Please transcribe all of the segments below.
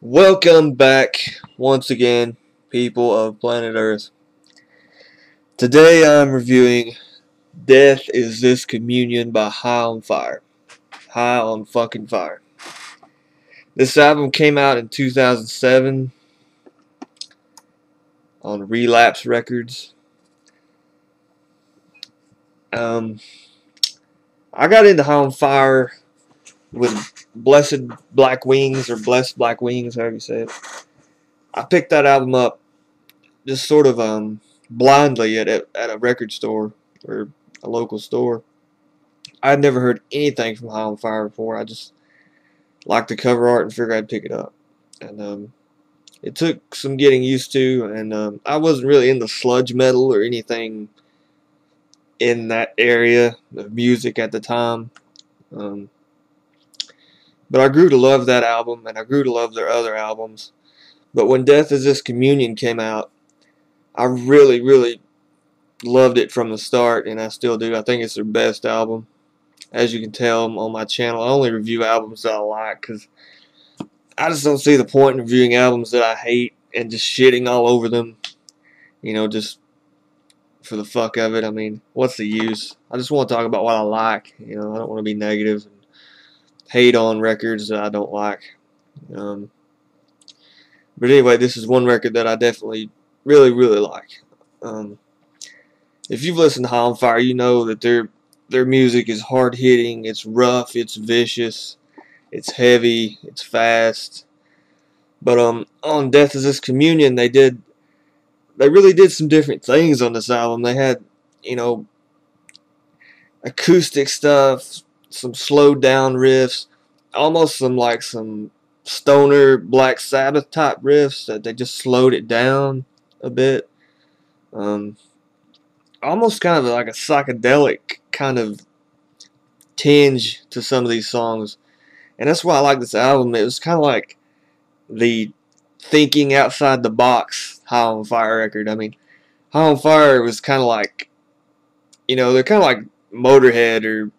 Welcome back once again, people of planet Earth. Today I'm reviewing Death Is This Communion by High on Fire. High on fucking fire. This album came out in 2007 on Relapse Records. I got into High on Fire with Blessed Black Wings, or Blessed Black Wings, however you say it. I picked that album up just sort of blindly at a record store or a local store. I'd never heard anything from High on Fire before. I just liked the cover art and figured I'd pick it up. And it took some getting used to, and I wasn't really into sludge metal or anything in that area of music at the time. But I grew to love that album, and I grew to love their other albums. But when Death Is This Communion came out, I really, really loved it from the start, and I still do. I think it's their best album. As you can tell on my channel, I only review albums that I like because I just don't see the point in reviewing albums that I hate and just shitting all over them, just for the fuck of it. I mean, what's the use? I just want to talk about what I like. I don't want to be negative and hate on records that I don't like. But anyway, this is one record that I definitely really, really like. If you've listened to High on Fire, you know that their music is hard hitting, it's rough, it's vicious, it's heavy, it's fast. But on Death Is This Communion, they really did some different things on this album. They had, acoustic stuff, some slowed down riffs, almost some stoner Black Sabbath type riffs that they just slowed it down a bit. Almost kind of like a psychedelic kind of tinge to some of these songs. And that's why I like this album. It was kind of like the thinking outside the box High on Fire record. I mean, High on Fire was kind of like, they're kind of like Motorhead, or,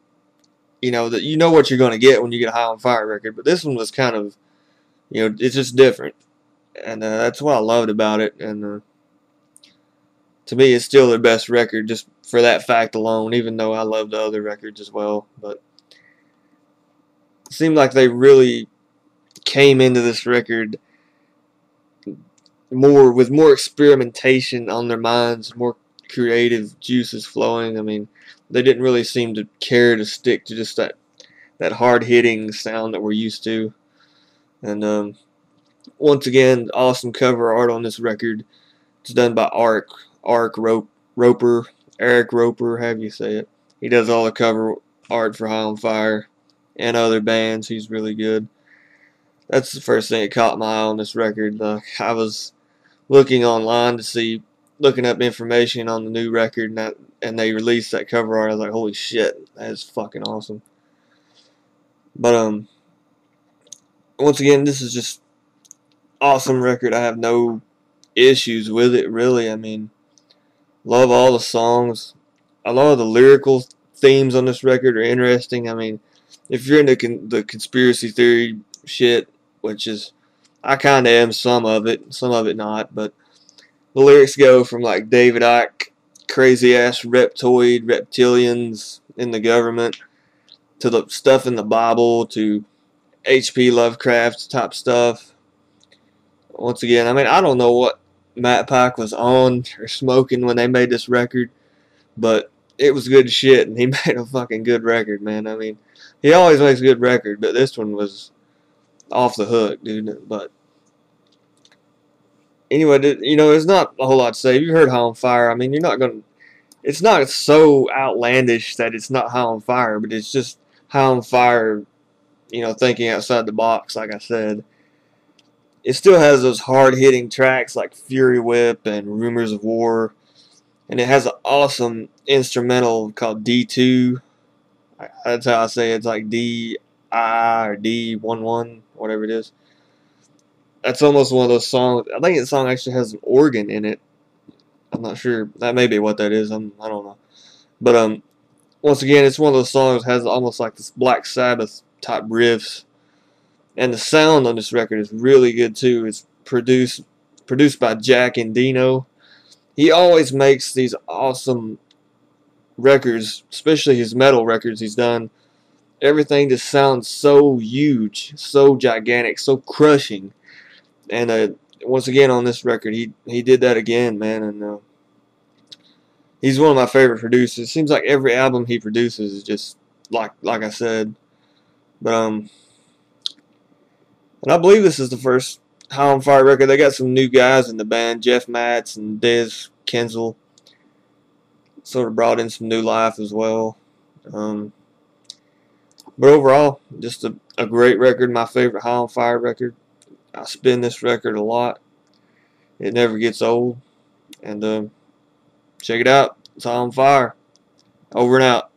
that you know what you're going to get when you get a High on Fire record. But this one was kind of, it's just different. And that's what I loved about it. And to me, it's still their best record just for that fact alone, even though I love the other records as well. But it seemed like they really came into this record with more experimentation on their minds, more creative juices flowing. I mean, they didn't really seem to care to stick to just that hard-hitting sound that we're used to. And once again, awesome cover art on this record. It's done by Eric Roper, however you say it. He does all the cover art for High on Fire and other bands. He's really good. That's the first thing that caught my eye on this record. I was looking online looking up information on the new record, and they released that cover art. I was like, holy shit, that is fucking awesome. But once again, this is just awesome record. I have no issues with it, really. I mean, love all the songs. A lot of the lyrical themes on this record are interesting. I mean, if you're into the conspiracy theory shit, which is, I kind of am, some of it not, but the lyrics go from like David Icke, crazy ass reptilians in the government, to the stuff in the Bible, to H.P. Lovecraft type stuff. Once again, I mean, I don't know what Matt Pike was on or smoking when they made this record, but it was good shit, and he made a fucking good record, man. I mean, he always makes a good record, but this one was off the hook, dude. But anyway, there's not a whole lot to say. If you heard High on Fire, I mean, it's not so outlandish that it's not High on Fire, but it's just High on Fire, thinking outside the box, like I said. It still has those hard-hitting tracks like Fury Whip and Rumors of War, and it has an awesome instrumental called D2. That's how I say it. It's like D-I or D11, whatever it is. That's almost one of those songs. I think the song actually has an organ in it. I'm not sure. That may be what that is. I don't know. But once again, it's one of those songs that has almost like this Black Sabbath type riffs. And the sound on this record is really good too. It's produced by Jack Endino. He always makes these awesome records, especially his metal records he's done. Everything just sounds so huge, so gigantic, so crushing. And once again on this record, he did that again, man. And he's one of my favorite producers. It seems like every album he produces is just like I said. But and I believe this is the first High on Fire record. They got some new guys in the band, Jeff Matz and Dez Kenzel. Sort of brought in some new life as well. But overall, just a great record. My favorite High on Fire record. I spin this record a lot. It never gets old. And check it out. It's High on Fire. Over and out.